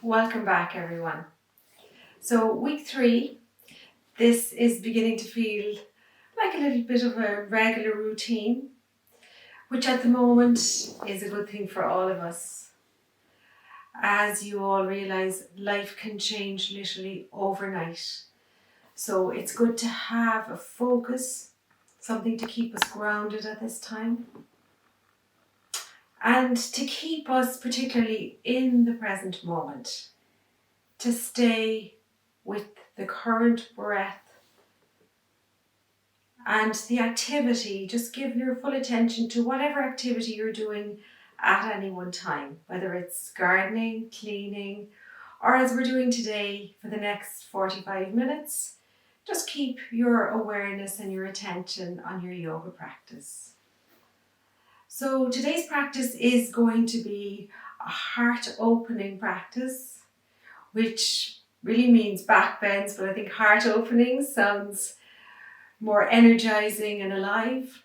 Welcome back, everyone. So week 3, this is beginning to feel like a little bit of a regular routine, which at the moment is a good thing for all of us. As you all realise, life can change literally overnight. So it's good to have a focus, something to keep us grounded at this time. And to keep us particularly in the present moment. To stay with the current breath and the activity. Just give your full attention to whatever activity you're doing at any one time, whether it's gardening, cleaning, or as we're doing today for the next 45 minutes, just keep your awareness and your attention on your yoga practice. So today's practice is going to be a heart opening practice, which really means back bends, but I think heart opening sounds more energizing and alive.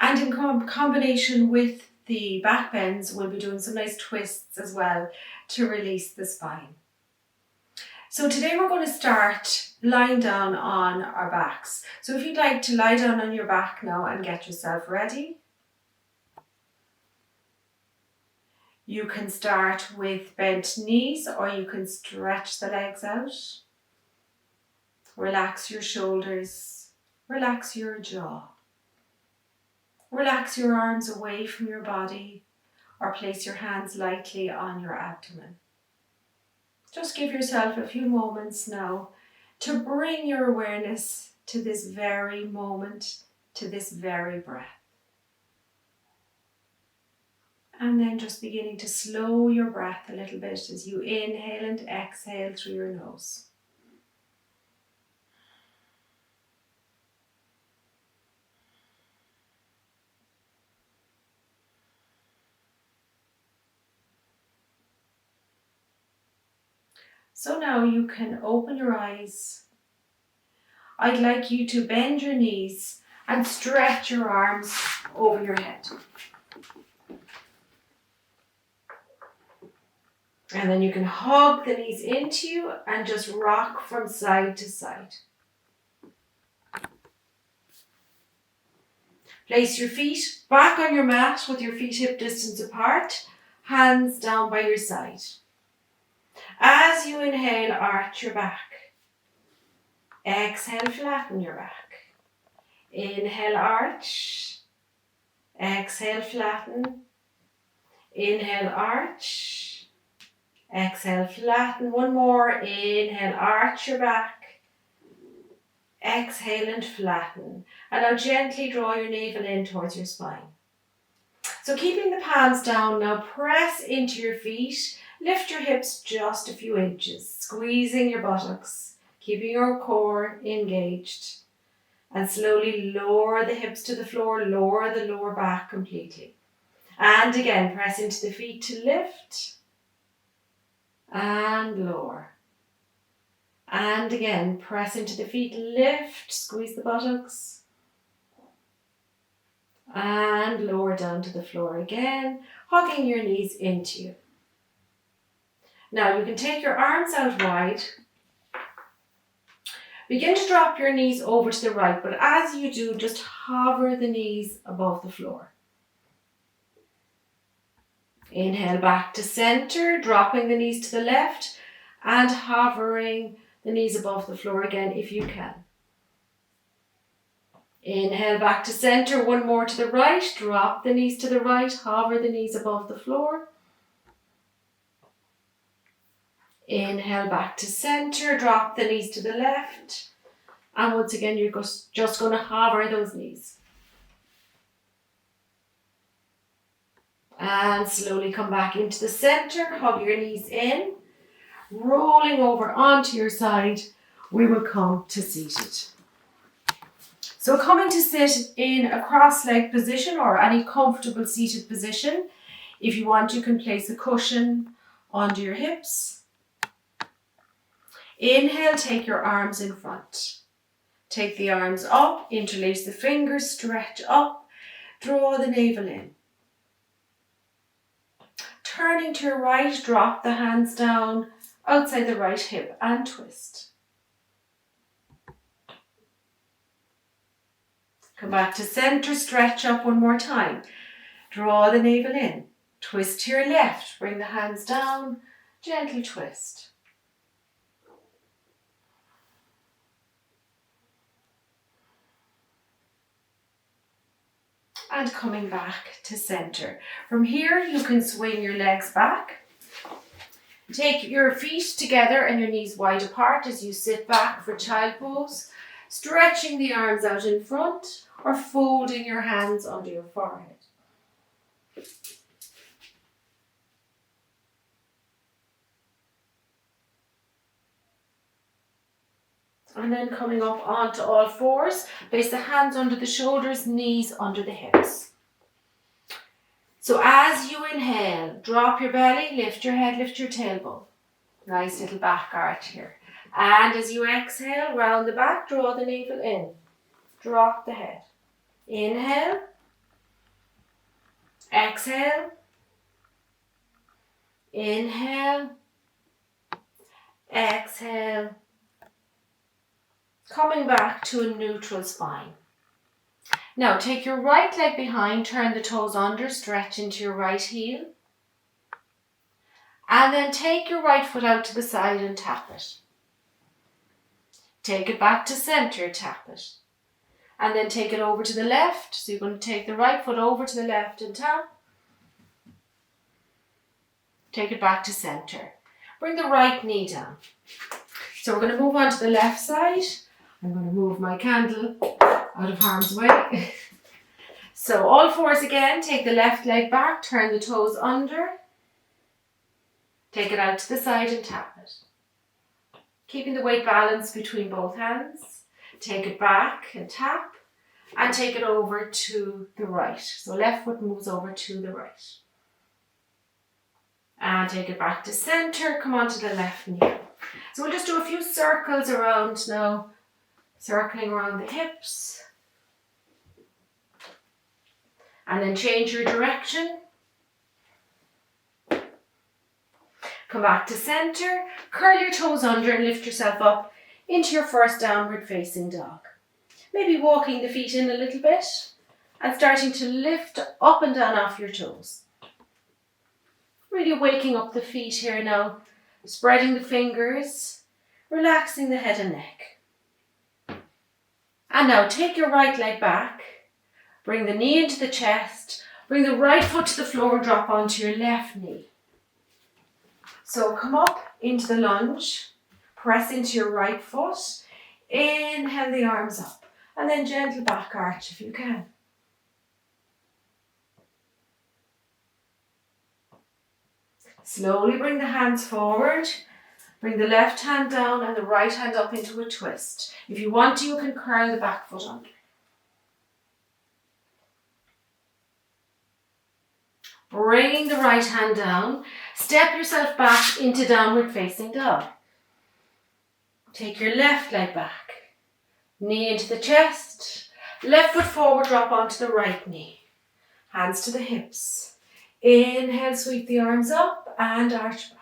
And in combination with the back bends, we'll be doing some nice twists as well to release the spine. So today we're going to start lying down on our backs. So if you'd like to lie down on your back now and get yourself ready. You can start with bent knees or you can stretch the legs out. Relax your shoulders, relax your jaw. Relax your arms away from your body or place your hands lightly on your abdomen. Just give yourself a few moments now to bring your awareness to this very moment, to this very breath. And then just beginning to slow your breath a little bit as you inhale and exhale through your nose. So now you can open your eyes. I'd like you to bend your knees and stretch your arms over your head. And then you can hug the knees into you and just rock from side to side. Place your feet back on your mat with your feet hip distance apart, hands down by your side. As you inhale, arch your back. Exhale, flatten your back. Inhale, arch. Exhale, flatten. Inhale, arch. Exhale, flatten. One more. Inhale, arch your back. Exhale and flatten. And now gently draw your navel in towards your spine. So keeping the palms down, now press into your feet. Lift your hips just a few inches, squeezing your buttocks, keeping your core engaged. And slowly lower the hips to the floor, lower the lower back completely. And again, press into the feet to lift. And lower. And again, press into the feet, lift, squeeze the buttocks. And lower down to the floor again, hugging your knees into you. Now you can take your arms out wide. Begin to drop your knees over to the right, but as you do, just hover the knees above the floor. Inhale back to center, dropping the knees to the left and hovering the knees above the floor again if you can. Inhale back to center, one more to the right, drop the knees to the right, hover the knees above the floor. Inhale back to center, drop the knees to the left. And once again, you're just going to hover those knees. And slowly come back into the center, hug your knees in. Rolling over onto your side, we will come to seated. So coming to sit in a cross-legged position or any comfortable seated position. If you want, you can place a cushion under your hips. Inhale, take your arms in front. Take the arms up, interlace the fingers, stretch up, draw the navel in. Turning to your right, drop the hands down outside the right hip and twist. Come back to center, stretch up one more time. Draw the navel in. Twist to your left, bring the hands down, gentle twist. And coming back to center. From here, you can swing your legs back. Take your feet together and your knees wide apart as you sit back for child pose, stretching the arms out in front or folding your hands under your forehead. And then coming up onto all fours, place the hands under the shoulders, knees under the hips. So as you inhale, drop your belly, lift your head, lift your tailbone. Nice little back arch here. And as you exhale, round the back, draw the navel in. Drop the head. Inhale. Exhale. Inhale. Exhale. Coming back to a neutral spine. Now take your right leg behind, turn the toes under, stretch into your right heel. And then take your right foot out to the side and tap it. Take it back to center, tap it. And then take it over to the left. So you're going to take the right foot over to the left and tap. Take it back to center. Bring the right knee down. So we're going to move on to the left side. I'm going to move my candle out of harm's way. So all fours again, take the left leg back, turn the toes under. Take it out to the side and tap it. Keeping the weight balanced between both hands. Take it back and tap. And take it over to the right. So left foot moves over to the right. And take it back to center. Come on to the left knee. So we'll just do a few circles around now. Circling around the hips. And then change your direction. Come back to center. Curl your toes under and lift yourself up into your first downward facing dog. Maybe walking the feet in a little bit and starting to lift up and down off your toes. Really waking up the feet here now. Spreading the fingers. Relaxing the head and neck. And now take your right leg back. Bring the knee into the chest. Bring the right foot to the floor and drop onto your left knee. So come up into the lunge. Press into your right foot. Inhale the arms up. And then gentle back arch if you can. Slowly bring the hands forward. Bring the left hand down and the right hand up into a twist. If you want to, you can curl the back foot under. Bringing the right hand down, step yourself back into downward facing dog. Take your left leg back, knee into the chest, left foot forward, drop onto the right knee. Hands to the hips. Inhale, sweep the arms up and arch back.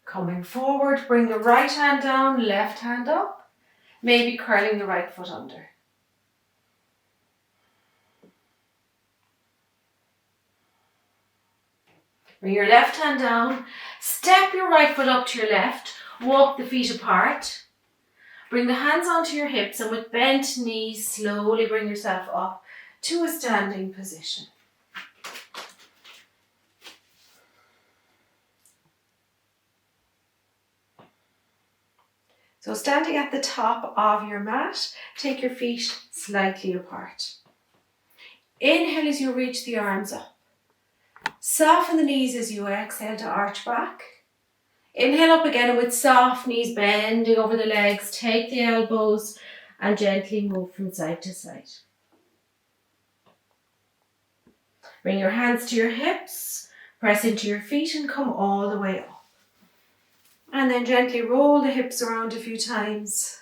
Coming forward, bring the right hand down, left hand up, maybe curling the right foot under. Bring your left hand down, step your right foot up to your left, walk the feet apart. Bring the hands onto your hips and with bent knees, slowly bring yourself up to a standing position. So standing at the top of your mat, take your feet slightly apart. Inhale as you reach the arms up. Soften the knees as you exhale to arch back. Inhale up again and with soft knees bending over the legs, take the elbows and gently move from side to side. Bring your hands to your hips, press into your feet and come all the way up. And then gently roll the hips around a few times.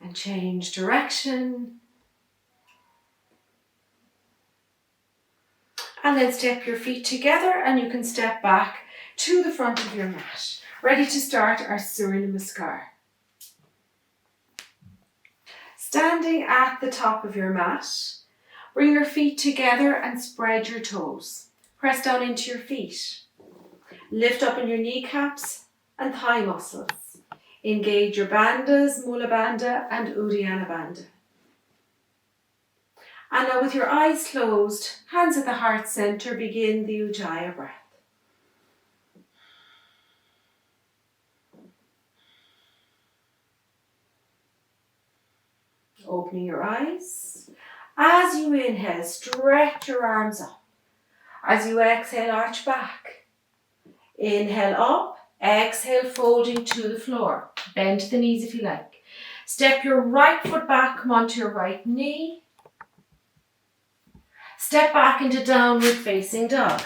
And change direction. And then step your feet together and you can step back to the front of your mat. Ready to start our Surya Namaskar. Standing at the top of your mat, bring your feet together and spread your toes. Press down into your feet. Lift up in your kneecaps and thigh muscles. Engage your bandhas, Mula Bandha and Uddiyana Bandha. And now with your eyes closed, hands at the heart center, begin the Ujjayi breath. Opening your eyes. As you inhale, stretch your arms up. As you exhale, arch back. Inhale up, exhale, folding to the floor. Bend the knees if you like. Step your right foot back, come onto your right knee. Step back into downward facing dog.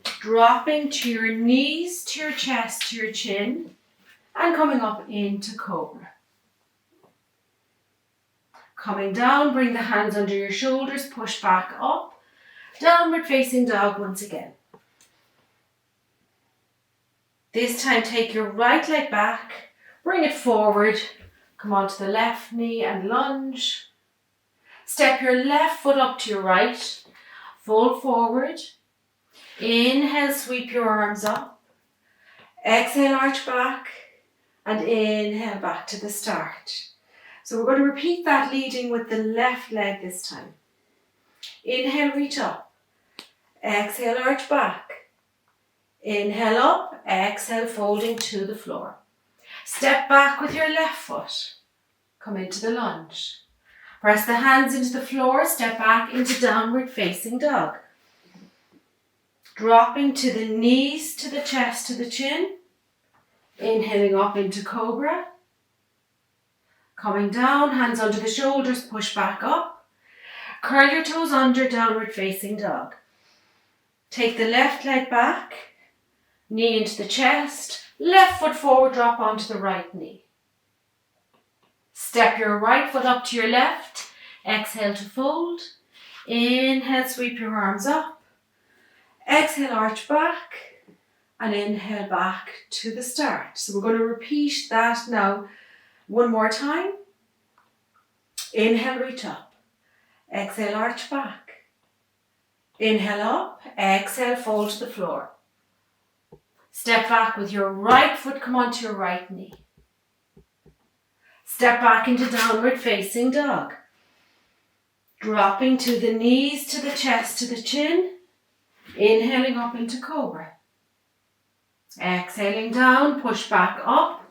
Dropping to your knees, to your chest, to your chin, and coming up into cobra. Coming down, bring the hands under your shoulders, push back up. Downward facing dog once again. This time take your right leg back, bring it forward, come onto the left knee and lunge. Step your left foot up to your right, fold forward. Inhale, sweep your arms up. Exhale, arch back, and inhale back to the start. So we're going to repeat that leading with the left leg this time. Inhale, reach up. Exhale, arch back. Inhale up, exhale, folding to the floor. Step back with your left foot. Come into the lunge. Press the hands into the floor, step back into downward facing dog. Dropping to the knees, to the chest, to the chin. Inhaling up into cobra. Coming down, hands under the shoulders, push back up. Curl your toes under, downward facing dog. Take the left leg back, knee into the chest, left foot forward, drop onto the right knee. Step your right foot up to your left, exhale to fold. Inhale, sweep your arms up. Exhale, arch back, and inhale back to the start. So we're going to repeat that now one more time. Inhale, reach up. Exhale, arch back. Inhale up, exhale, fold to the floor. Step back with your right foot, come onto your right knee. Step back into downward facing dog. Dropping to the knees, to the chest, to the chin. Inhaling up into cobra. Exhaling down, push back up.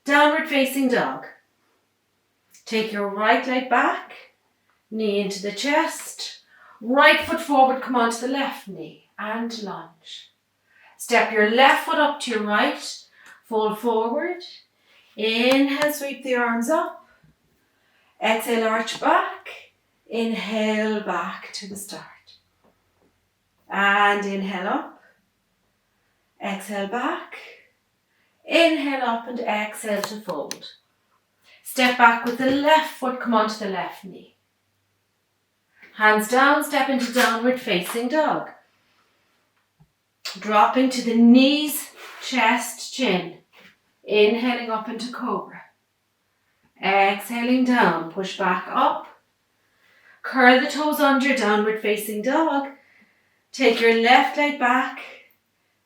Downward facing dog. Take your right leg back, knee into the chest. Right foot forward, come onto the left knee and lunge. Step your left foot up to your right, fold forward. Inhale, sweep the arms up. Exhale, arch back. Inhale, back to the start. And inhale up. Exhale, back. Inhale up and exhale to fold. Step back with the left foot, come onto the left knee. Hands down, step into downward facing dog. Dropping to the knees, chest, chin. Inhaling up into cobra. Exhaling down, push back up. Curl the toes under, downward facing dog. Take your left leg back,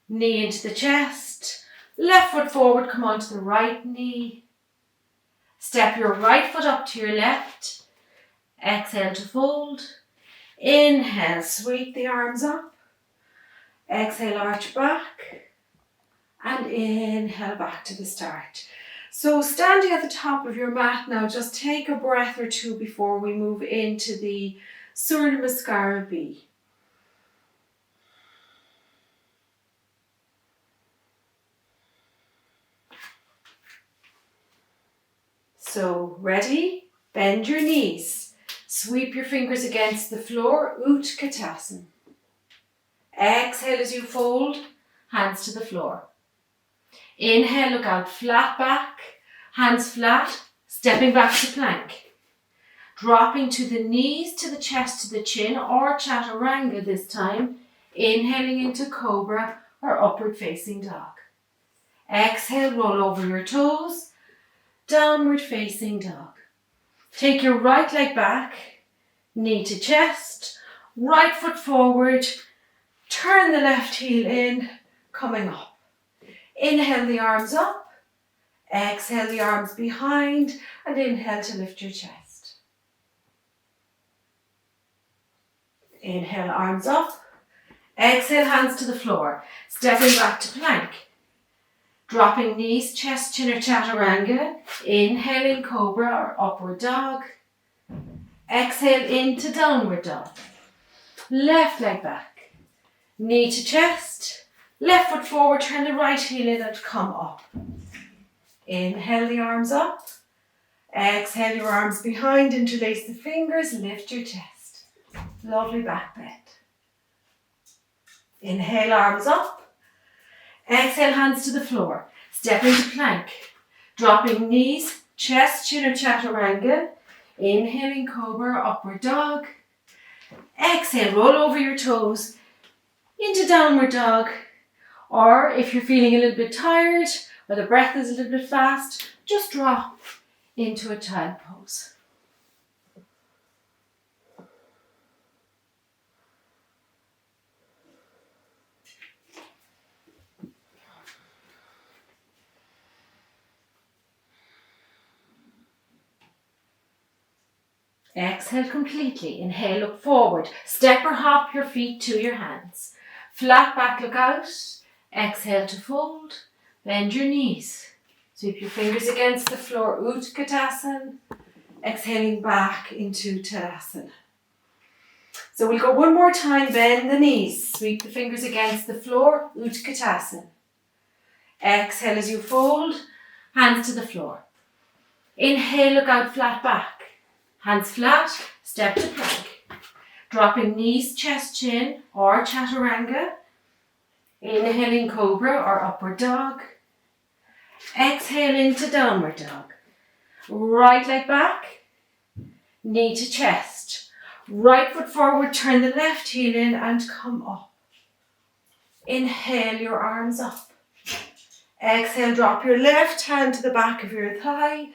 knee into the chest. Left foot forward, come onto the right knee. Step your right foot up to your left. Exhale to fold. Inhale, sweep the arms up. Exhale, arch back. And inhale back to the start. So standing at the top of your mat now, just take a breath or two before we move into the Surya Namaskar B. So ready? Bend your knees. Sweep your fingers against the floor, Utkatasana. Exhale as you fold, hands to the floor. Inhale, look out flat back, hands flat, stepping back to plank. Dropping to the knees, to the chest, to the chin, or chaturanga this time. Inhaling into cobra or upward facing dog. Exhale, roll over your toes, downward facing dog. Take your right leg back, knee to chest, right foot forward, turn the left heel in, coming up. Inhale the arms up, exhale the arms behind, and inhale to lift your chest. Inhale, arms up, exhale, hands to the floor, stepping back to plank. Dropping knees, chest, chin or chaturanga. Inhaling cobra or upward dog. Exhale into downward dog. Left leg back. Knee to chest. Left foot forward, turn the right heel in and come up. Inhale the arms up. Exhale your arms behind, interlace the fingers, lift your chest. Lovely back bend. Inhale, arms up. Exhale, hands to the floor. Step into plank. Dropping knees, chest, chin or chaturanga. Inhaling cobra or upward dog. Exhale, roll over your toes into downward dog. Or if you're feeling a little bit tired or the breath is a little bit fast, just drop into a child pose. Exhale completely. Inhale, look forward. Step or hop your feet to your hands. Flat back, look out. Exhale to fold. Bend your knees. Sweep your fingers against the floor. Utkatasana. Exhaling back into Tadasana. So we'll go one more time. Bend the knees. Sweep the fingers against the floor. Utkatasana. Exhale as you fold. Hands to the floor. Inhale, look out, flat back. Hands flat, step to plank. Dropping knees, chest, chin or chaturanga. Inhaling cobra or upward dog. Exhale into downward dog. Right leg back, knee to chest. Right foot forward, turn the left heel in and come up. Inhale your arms up. Exhale, drop your left hand to the back of your thigh.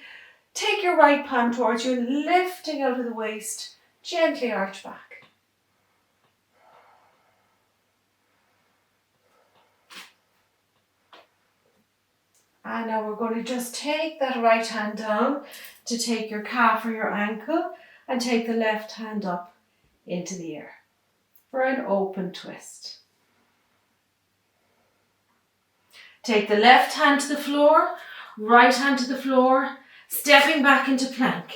Take your right palm towards you and lifting out of the waist, gently arch back. And now we're going to just take that right hand down to take your calf or your ankle and take the left hand up into the air for an open twist. Take the left hand to the floor, right hand to the floor, stepping back into plank.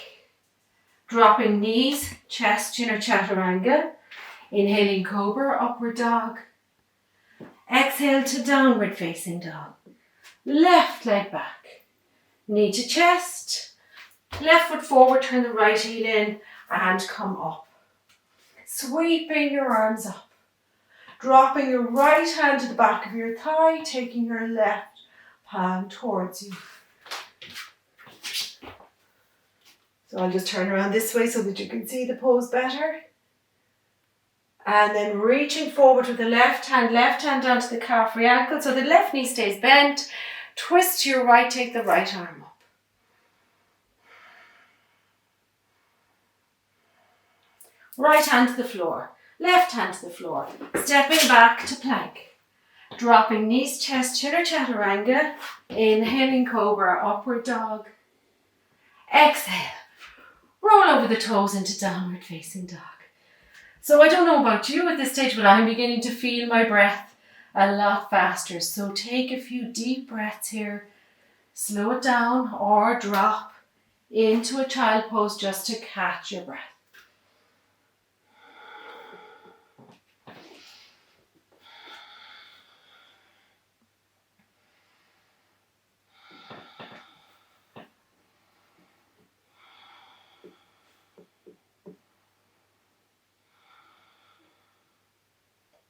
Dropping knees, chest, chin or chaturanga. Inhaling cobra, upward dog. Exhale to downward facing dog. Left leg back. Knee to chest. Left foot forward, turn the right heel in and come up. Sweeping your arms up. Dropping your right hand to the back of your thigh, taking your left palm towards you. So I'll just turn around this way so that you can see the pose better. And then reaching forward with the left hand down to the calf or ankle so the left knee stays bent. Twist to your right, take the right arm up. Right hand to the floor, left hand to the floor. Stepping back to plank. Dropping knees, chest, chin or chaturanga. Inhaling cobra, upward dog. Exhale. Roll over the toes into downward facing dog. So I don't know about you at this stage, but I'm beginning to feel my breath a lot faster. So take a few deep breaths here. Slow it down or drop into a child pose just to catch your breath.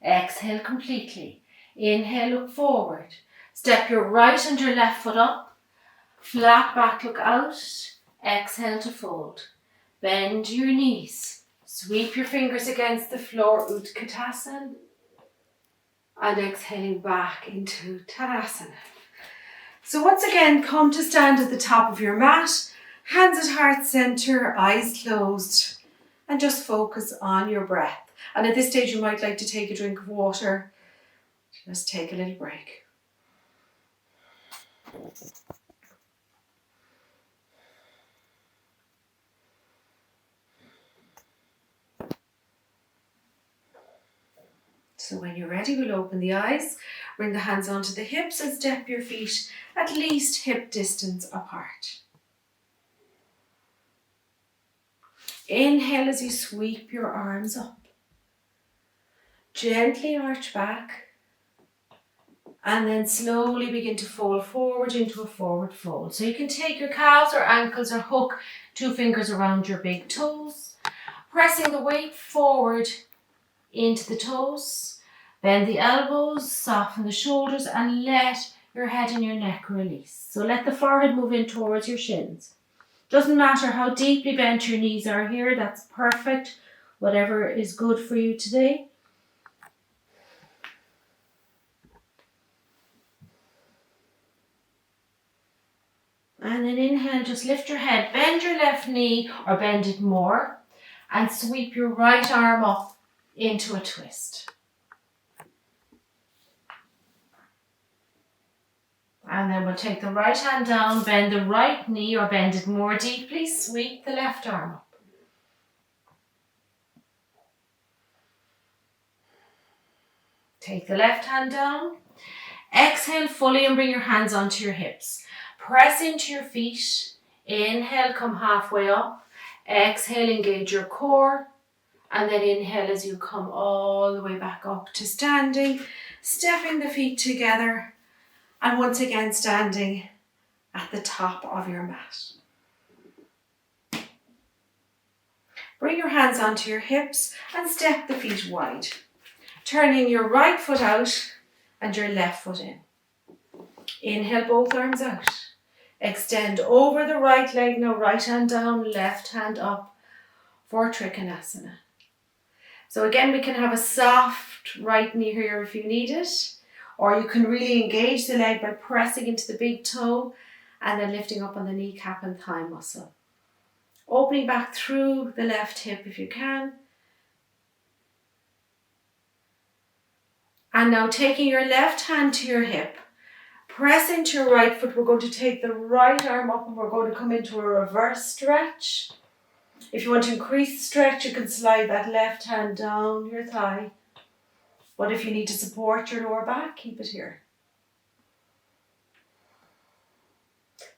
Exhale completely. Inhale, look forward. Step your right and your left foot up. Flat back, look out. Exhale to fold. Bend your knees. Sweep your fingers against the floor, Utkatasana. And exhaling back into Tadasana. So once again, come to stand at the top of your mat. Hands at heart center, eyes closed. And just focus on your breath. And at this stage, you might like to take a drink of water. Just take a little break. So when you're ready, we'll open the eyes, bring the hands onto the hips and step your feet at least hip distance apart. Inhale as you sweep your arms up. Gently arch back and then slowly begin to fold forward into a forward fold. So you can take your calves or ankles or hook 2 fingers around your big toes, pressing the weight forward into the toes. Bend the elbows, soften the shoulders and let your head and your neck release. So let the forehead move in towards your shins. Doesn't matter how deeply bent your knees are here, that's perfect. Whatever is good for you today. And then inhale, just lift your head, bend your left knee or bend it more and sweep your right arm up into a twist. And then we'll take the right hand down, bend the right knee or bend it more deeply, sweep the left arm up. Take the left hand down, exhale fully and bring your hands onto your hips. Press into your feet, inhale, come halfway up, exhale, engage your core, and then inhale as you come all the way back up to standing, stepping the feet together, and once again standing at the top of your mat. Bring your hands onto your hips and step the feet wide, turning your right foot out and your left foot in. Inhale, both arms out. Extend over the right leg, now right hand down, left hand up for Trikonasana. So again, we can have a soft right knee here if you need it, or you can really engage the leg by pressing into the big toe and then lifting up on the kneecap and thigh muscle. Opening back through the left hip if you can. And now taking your left hand to your hip, press into your right foot. We're going to take the right arm up and we're going to come into a reverse stretch. If you want to increase stretch, you can slide that left hand down your thigh. But if you need to support your lower back, keep it here.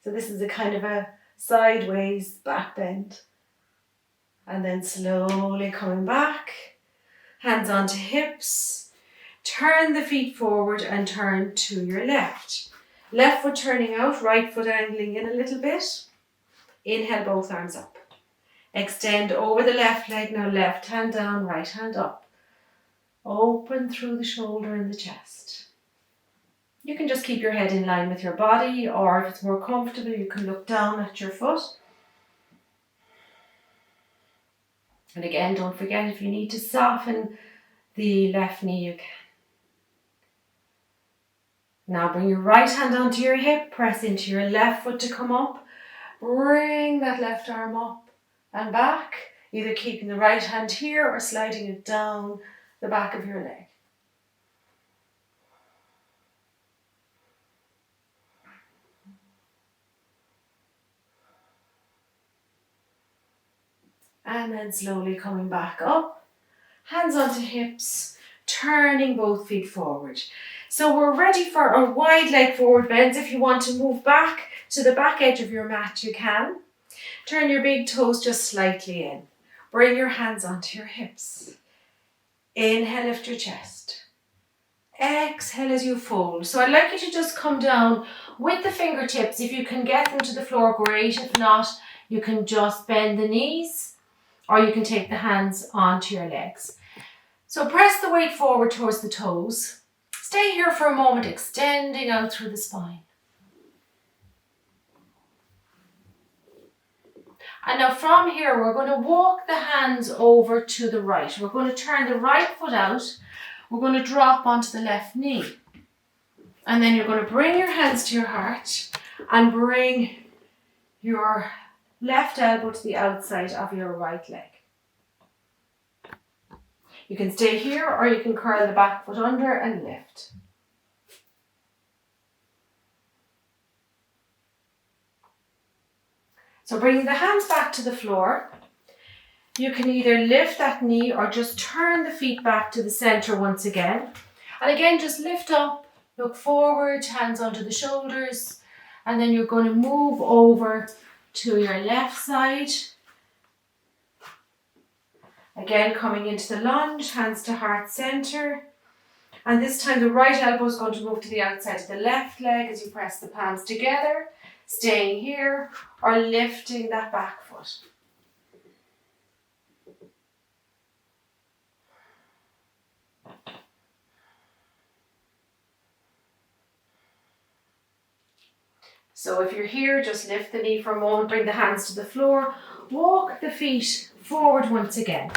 So this is a kind of a sideways back bend. And then slowly coming back, hands onto hips. Turn the feet forward and turn to your left. Left foot turning out, right foot angling in a little bit. Inhale, both arms up. Extend over the left leg, now left hand down, right hand up. Open through the shoulder and the chest. You can just keep your head in line with your body, or if it's more comfortable, you can look down at your foot. And again, don't forget, if you need to soften the left knee, you can. Now bring your right hand onto your hip, press into your left foot to come up. Bring that left arm up and back, either keeping the right hand here or sliding it down the back of your leg. And then slowly coming back up, hands onto hips, turning both feet forward. So we're ready for a wide leg forward bends. If you want to move back to the back edge of your mat, you can. Turn your big toes just slightly in. Bring your hands onto your hips. Inhale, lift your chest. Exhale as you fold. So I'd like you to just come down with the fingertips. If you can get them to the floor, great. If not, you can just bend the knees, or you can take the hands onto your legs. So press the weight forward towards the toes. Stay here for a moment, extending out through the spine. And now from here, we're going to walk the hands over to the right. We're going to turn the right foot out. We're going to drop onto the left knee. And then you're going to bring your hands to your heart and bring your left elbow to the outside of your right leg. You can stay here or you can curl the back foot under and lift. So bringing the hands back to the floor, you can either lift that knee or just turn the feet back to the center once again. And again, just lift up, look forward, hands onto the shoulders, and then you're going to move over to your left side. Again, coming into the lunge, hands to heart center. And this time the right elbow is going to move to the outside of the left leg as you press the palms together, staying here or lifting that back foot. So if you're here, just lift the knee for a moment, bring the hands to the floor, walk the feet forward once again.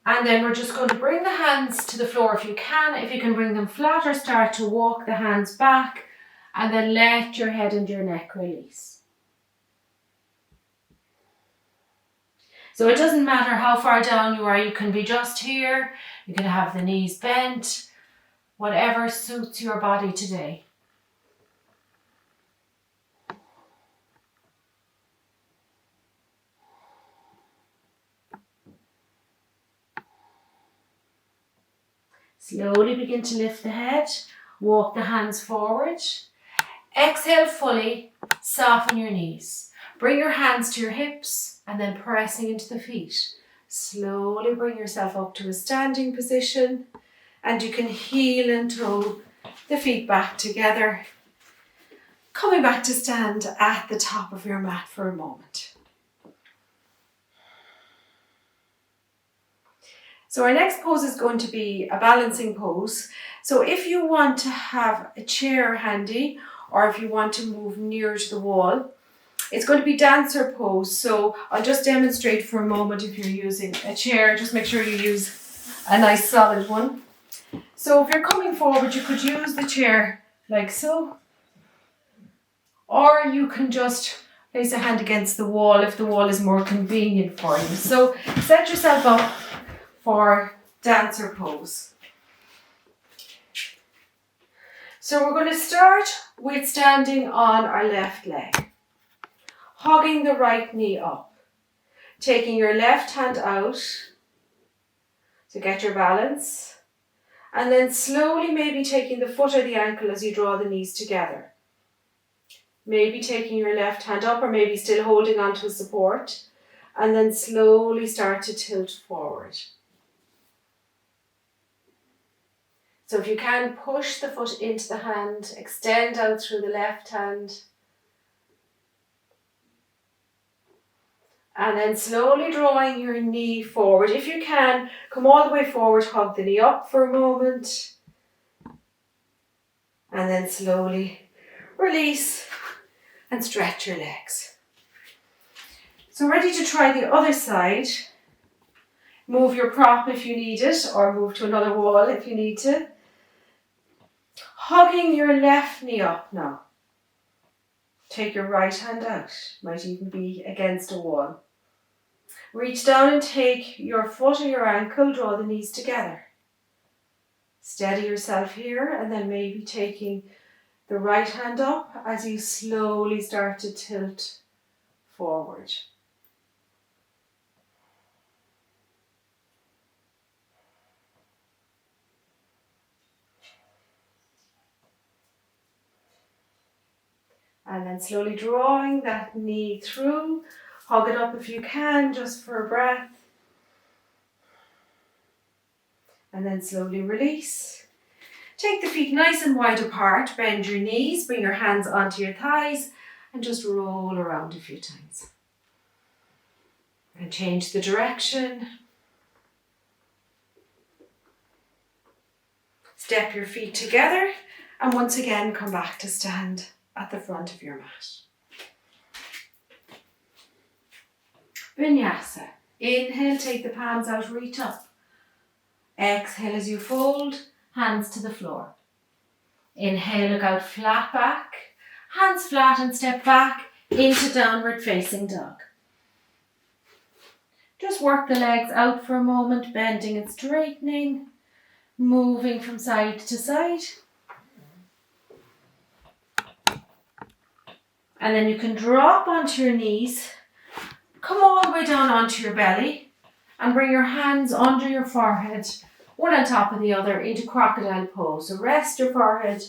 And then we're just going to bring the hands to the floor if you can. If you can bring them flat or start to walk the hands back and then let your head and your neck release. So it doesn't matter how far down you are, you can be just here, you can have the knees bent, whatever suits your body today. Slowly begin to lift the head, walk the hands forward. Exhale fully, soften your knees. Bring your hands to your hips and then pressing into the feet. Slowly bring yourself up to a standing position and you can heel and toe the feet back together. Coming back to stand at the top of your mat for a moment. So our next pose is going to be a balancing pose. So if you want to have a chair handy or if you want to move near to the wall, it's going to be dancer pose. So I'll just demonstrate for a moment if you're using a chair. Just make sure you use a nice solid one. So if you're coming forward, you could use the chair like so. Or you can just place a hand against the wall if the wall is more convenient for you. So set yourself up for dancer pose. So we're going to start with standing on our left leg, hugging the right knee up, taking your left hand out to get your balance, and then slowly maybe taking the foot or the ankle as you draw the knees together. Maybe taking your left hand up or maybe still holding onto a support, and then slowly start to tilt forward. So if you can, push the foot into the hand, extend out through the left hand. And then slowly drawing your knee forward. If you can, come all the way forward, hug the knee up for a moment. And then slowly release and stretch your legs. So ready to try the other side. Move your prop if you need it, or move to another wall if you need to. Hugging your left knee up now. Take your right hand out, might even be against a wall. Reach down and take your foot or your ankle, draw the knees together. Steady yourself here and then maybe taking the right hand up as you slowly start to tilt forward. And then slowly drawing that knee through. Hug it up if you can, just for a breath. And then slowly release. Take the feet nice and wide apart. Bend your knees, bring your hands onto your thighs and just roll around a few times. And change the direction. Step your feet together and once again come back to stand at the front of your mat. Vinyasa. Inhale, take the palms out, reach up. Exhale as you fold, hands to the floor. Inhale, look out, flat back. Hands flat and step back into downward facing dog. Just work the legs out for a moment, bending and straightening, moving from side to side. And then you can drop onto your knees, come all the way down onto your belly, and bring your hands under your forehead, one on top of the other, into crocodile pose. So rest your forehead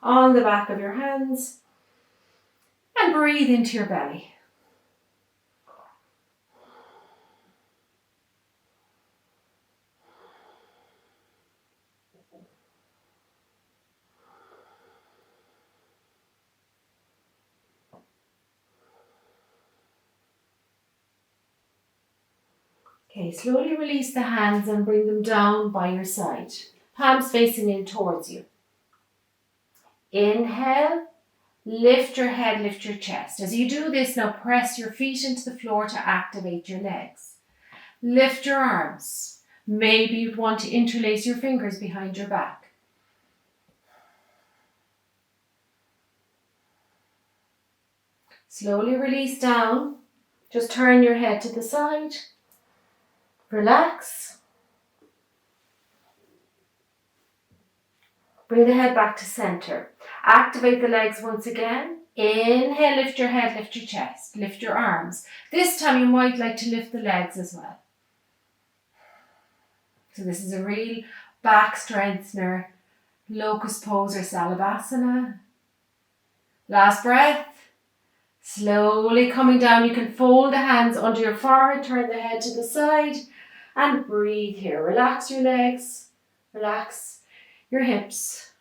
on the back of your hands and breathe into your belly. Okay, slowly release the hands and bring them down by your side. Palms facing in towards you. Inhale, lift your head, lift your chest. As you do this, now press your feet into the floor to activate your legs. Lift your arms. Maybe you want to interlace your fingers behind your back. Slowly release down. Just turn your head to the side. Relax. Bring the head back to center. Activate the legs once again. Inhale, lift your head, lift your chest, lift your arms. This time you might like to lift the legs as well. So this is a real back strengthener, locust pose or salabhasana. Last breath. Slowly coming down, you can fold the hands under your forehead, turn the head to the side and breathe here. Relax your legs, relax your hips.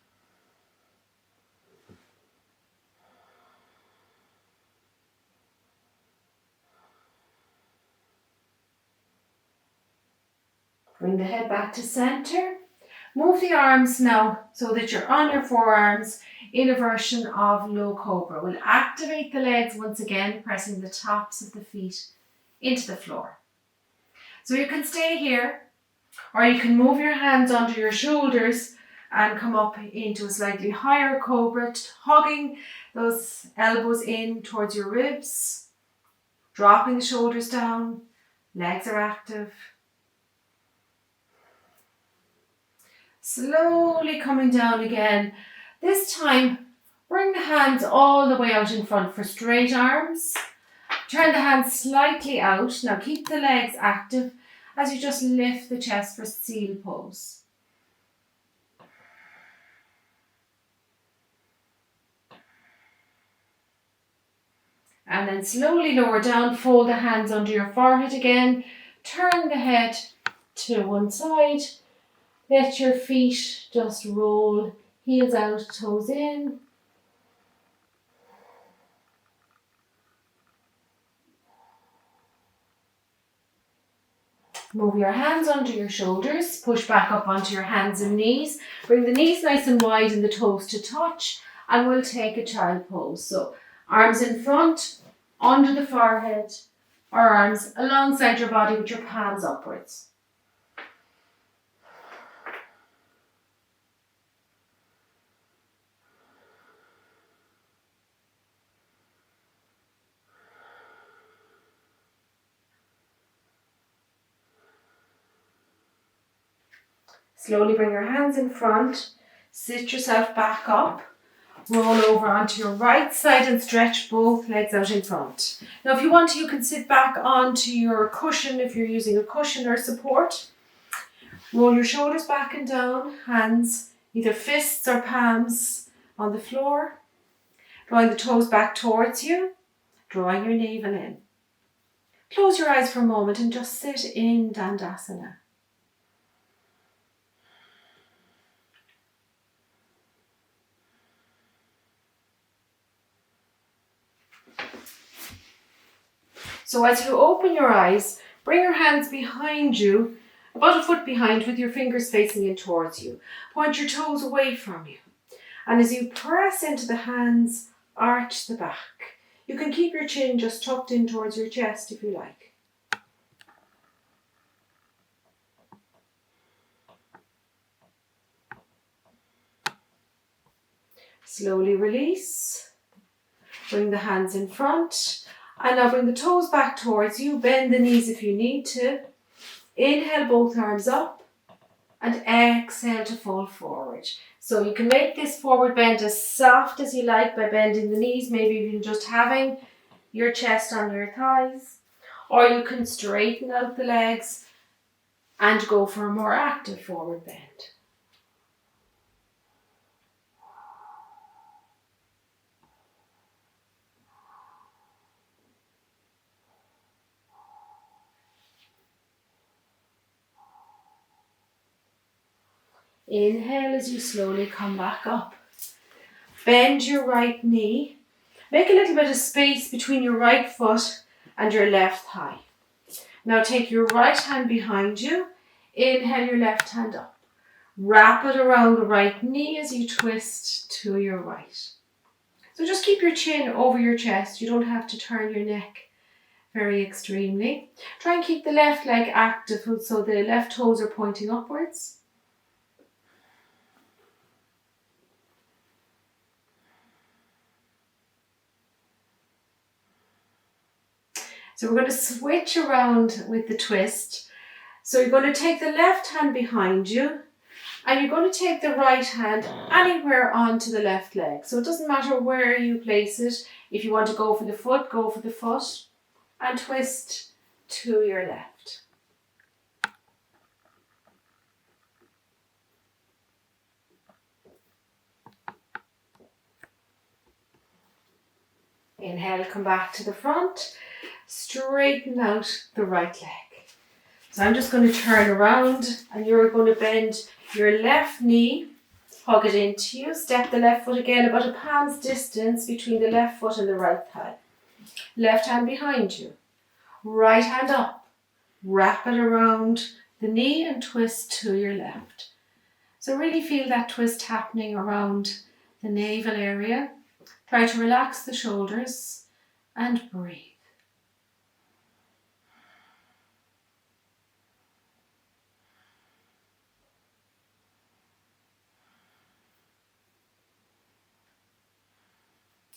Bring the head back to center. Move the arms now so that you're on your forearms in a version of low cobra. We'll activate the legs once again, pressing the tops of the feet into the floor. So you can stay here, or you can move your hands onto your shoulders and come up into a slightly higher cobra, hugging those elbows in towards your ribs, dropping the shoulders down, legs are active. Slowly coming down again. This time, bring the hands all the way out in front for straight arms. Turn the hands slightly out. Now keep the legs active as you just lift the chest for seal pose. And then slowly lower down, fold the hands under your forehead again. Turn the head to one side. Let your feet just roll, heels out, toes in. Move your hands under your shoulders, push back up onto your hands and knees. Bring the knees nice and wide and the toes to touch, and we'll take a child pose. So arms in front, under the forehead, or arms alongside your body with your palms upwards. Slowly bring your hands in front, sit yourself back up, roll over onto your right side and stretch both legs out in front. Now if you want to, you can sit back onto your cushion if you're using a cushion or support. Roll your shoulders back and down, hands, either fists or palms on the floor. Drawing the toes back towards you, drawing your navel in. Close your eyes for a moment and just sit in Dandasana. So as you open your eyes, bring your hands behind you, about a foot behind with your fingers facing in towards you. Point your toes away from you. And as you press into the hands, arch the back. You can keep your chin just tucked in towards your chest if you like. Slowly release. Bring the hands in front. And now bring the toes back towards you. Bend the knees if you need to. Inhale both arms up. And exhale to fall forward. So you can make this forward bend as soft as you like by bending the knees, maybe even just having your chest on your thighs. Or you can straighten out the legs and go for a more active forward bend. Inhale as you slowly come back up. Bend your right knee. Make a little bit of space between your right foot and your left thigh. Now take your right hand behind you. Inhale your left hand up. Wrap it around the right knee as you twist to your right. So just keep your chin over your chest. You don't have to turn your neck very extremely. Try and keep the left leg active so the left toes are pointing upwards. So we're going to switch around with the twist. So you're going to take the left hand behind you and you're going to take the right hand anywhere onto the left leg. So it doesn't matter where you place it. If you want to go for the foot, go for the foot and twist to your left. Inhale, come back to the front. Straighten out the right leg. So I'm just going to turn around and you're going to bend your left knee, hug it into you, step the left foot again about a palm's distance between the left foot and the right thigh. Left hand behind you, right hand up, wrap it around the knee and twist to your left. So really feel that twist happening around the navel area. Try to relax the shoulders and breathe.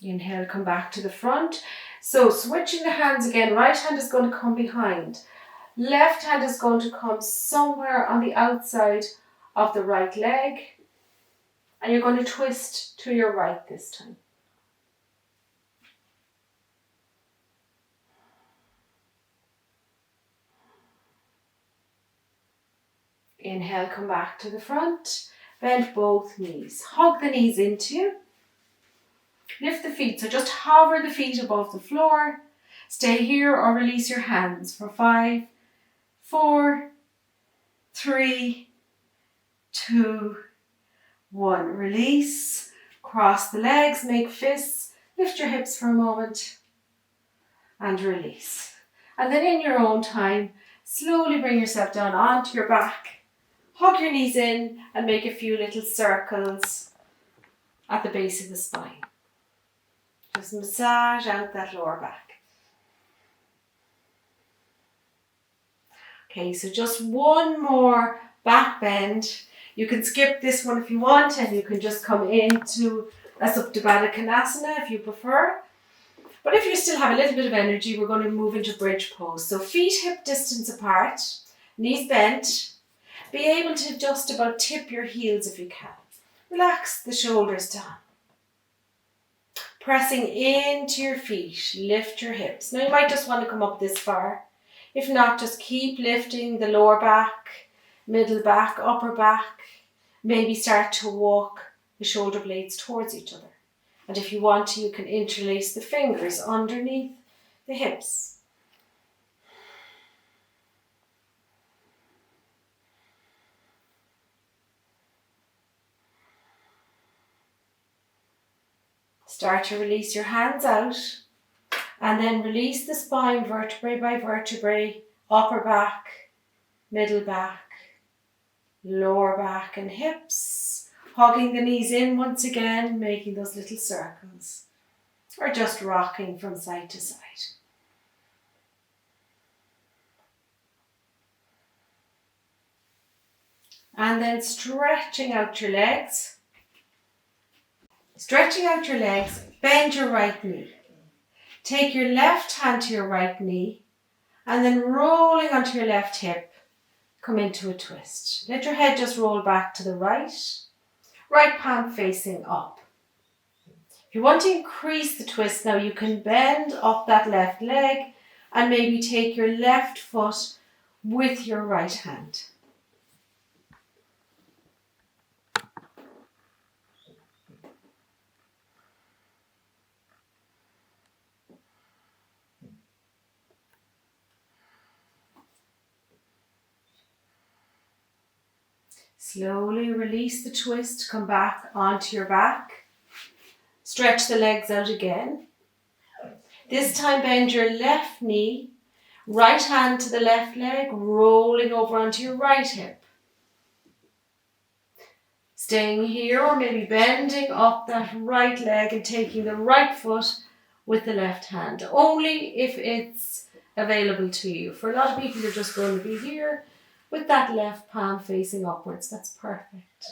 Inhale, come back to the front. So switching the hands again, right hand is going to come behind. Left hand is going to come somewhere on the outside of the right leg. And you're going to twist to your right this time. Inhale, come back to the front. Bend both knees. Hug the knees into you. Lift the feet, so just hover the feet above the floor. Stay here or release your hands for 5, 4, 3, 2, 1. Release. Cross the legs, make fists. Lift your hips for a moment and release. And then in your own time, slowly bring yourself down onto your back. Hug your knees in and make a few little circles at the base of the spine. Just massage out that lower back. Okay, so just one more back bend. You can skip this one if you want, and you can just come into a Supta Baddha Konasana if you prefer. But if you still have a little bit of energy, we're going to move into bridge pose. So feet hip distance apart, knees bent. Be able to just about tip your heels if you can. Relax the shoulders down. Pressing into your feet, lift your hips. Now you might just want to come up this far. If not, just keep lifting the lower back, middle back, upper back. Maybe start to walk the shoulder blades towards each other. And if you want to, you can interlace the fingers underneath the hips. Start to release your hands out and then release the spine vertebrae by vertebrae, upper back, middle back, lower back and hips. Hugging the knees in once again, making those little circles or just rocking from side to side. And then stretching out your legs. Stretching out your legs, bend your right knee. Take your left hand to your right knee and then rolling onto your left hip, come into a twist. Let your head just roll back to the right palm facing up. If you want to increase the twist now, you can bend up that left leg and maybe take your left foot with your right hand. Slowly release the twist, come back onto your back. Stretch the legs out again. This time bend your left knee, right hand to the left leg, rolling over onto your right hip. Staying here or maybe bending up that right leg and taking the right foot with the left hand, only if it's available to you. For a lot of people, you're just going to be here with that left palm facing upwards. That's perfect.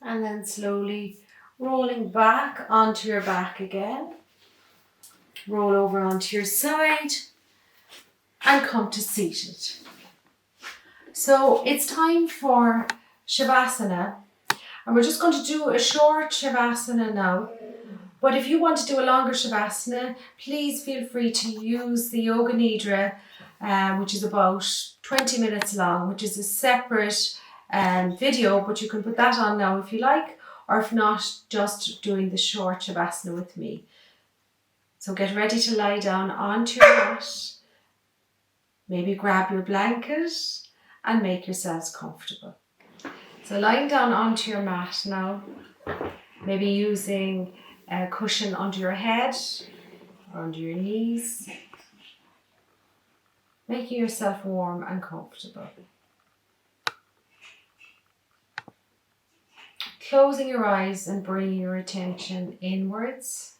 And then slowly rolling back onto your back again. Roll over onto your side and come to seated. So it's time for Shavasana. And we're just going to do a short Shavasana now. But if you want to do a longer Shavasana, please feel free to use the Yoga Nidra, which is about 20 minutes long, which is a separate video, but you can put that on now if you like, or if not, just doing the short Shavasana with me. So get ready to lie down onto your mat. Maybe grab your blanket and make yourselves comfortable. So lying down onto your mat now, maybe using a cushion under your head or under your knees, making yourself warm and comfortable. Closing your eyes and bringing your attention inwards.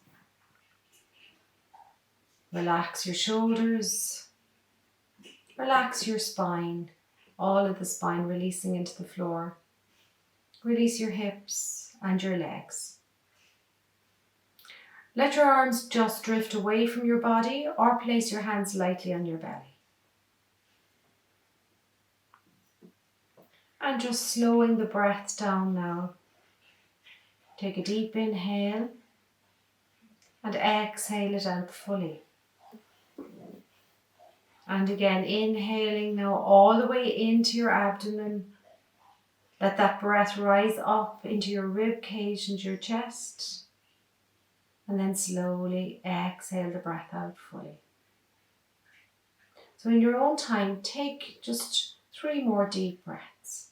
Relax your shoulders, relax your spine, all of the spine releasing into the floor. Release your hips and your legs. Let your arms just drift away from your body or place your hands lightly on your belly. And just slowing the breath down now. Take a deep inhale and exhale it out fully. And again, inhaling now all the way into your abdomen. Let that breath rise up into your rib cage and your chest. And then slowly exhale the breath out fully. So in your own time, take just 3 more deep breaths.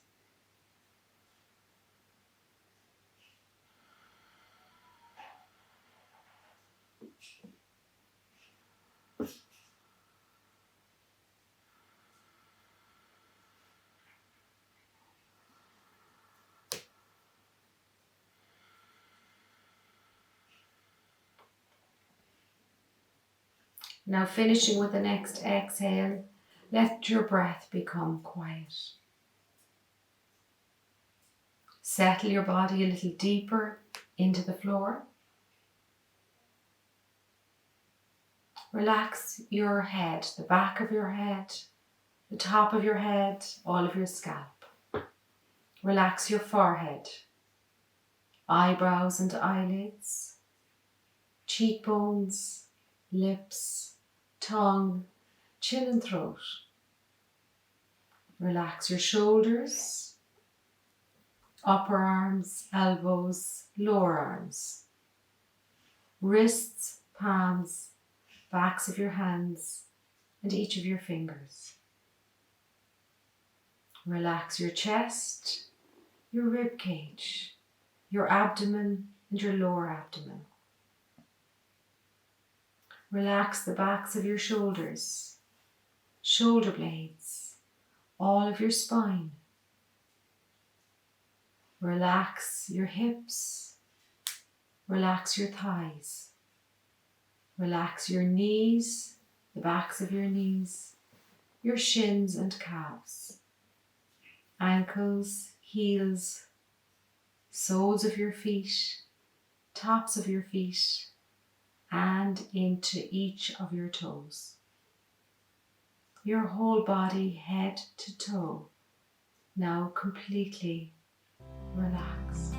Now finishing with the next exhale, let your breath become quiet. Settle your body a little deeper into the floor. Relax your head, the back of your head, the top of your head, all of your scalp. Relax your forehead, eyebrows and eyelids, cheekbones, lips, tongue, chin and throat. Relax your shoulders, upper arms, elbows, lower arms, wrists, palms, backs of your hands and each of your fingers. Relax your chest, your rib cage, your abdomen and your lower abdomen. Relax the backs of your shoulders, shoulder blades, all of your spine. Relax your hips, relax your thighs, relax your knees, the backs of your knees, your shins and calves, ankles, heels, soles of your feet, tops of your feet, and into each of your toes. Your whole body, head to toe, now completely relaxed.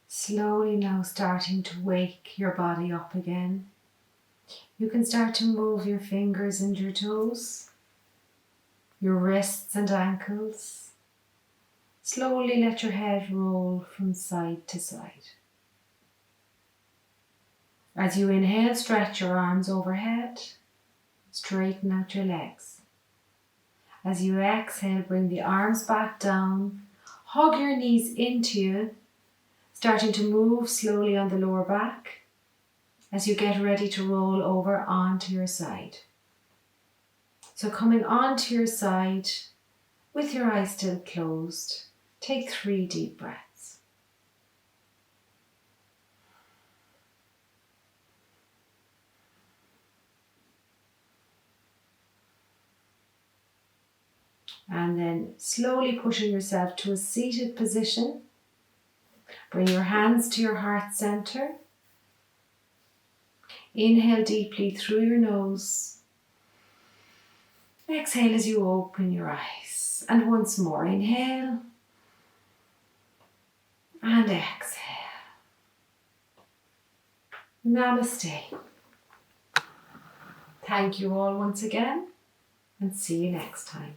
Slowly now starting to wake your body up again. You can start to move your fingers and your toes, your wrists and ankles. Slowly let your head roll from side to side. As you inhale, stretch your arms overhead, straighten out your legs. As you exhale, bring the arms back down, hug your knees into you, starting to move slowly on the lower back as you get ready to roll over onto your side. So coming onto your side with your eyes still closed, take 3 deep breaths. And then slowly pushing yourself to a seated position. Bring your hands to your heart center. Inhale deeply through your nose. Exhale as you open your eyes. And once more, inhale and exhale. Namaste. Thank you all once again, and see you next time.